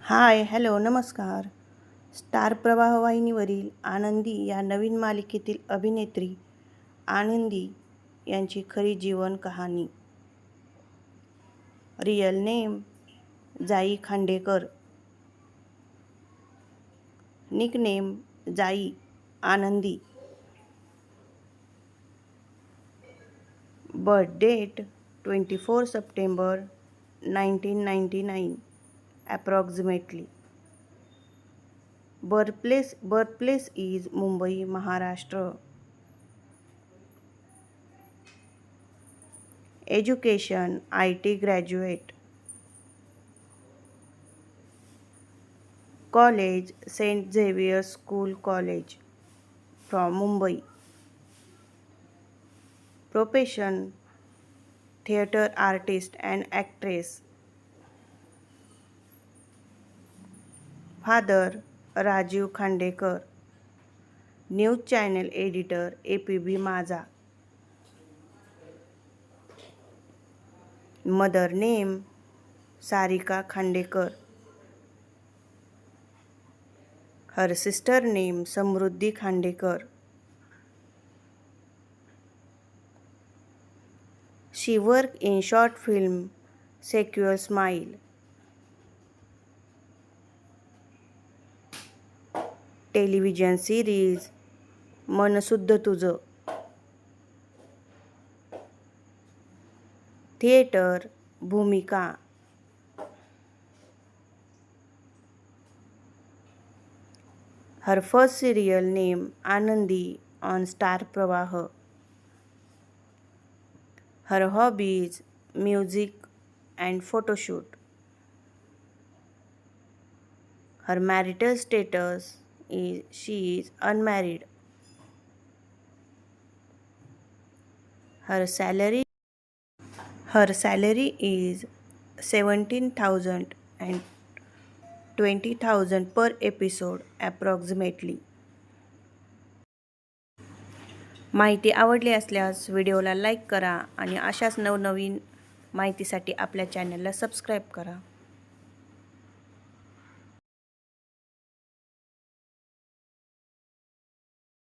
Hi hello नमस्कार. Star प्रवाह वाहिनीवरील आनंदी या नवीन मालिकेतील अभिनेत्री आनंदी यांची खरी जीवन कहाणी. रियल नेम जाई Khandekar, nickname Jai Anandi, birth date 24 September 1999 approximately. Birthplace is Mumbai, Maharashtra. Education IT graduate. College St. Xavier's School College from Mumbai. Profession theater artist and actress. Father Rajiv Khandekar, News Channel Editor APB Maza. Mother name Sarika Khandekar. Her sister name Samruddhi Khandekar. She worked in short film Secure Smile. Television series Mansuddha Tujha. Theatre भूमिका. Her first serial name Anandi on Star Pravah. Her hobbies music and photoshoot. Her marital status is she is unmarried. Her salary is 17,000 and 20,000 per episode approximately. माहिती आवडली असल्यास व्हिडिओला like करा आणि अशाच नवनवीन माहितीसाठी आपल्या चॅनलला सबस्क्राईब करा.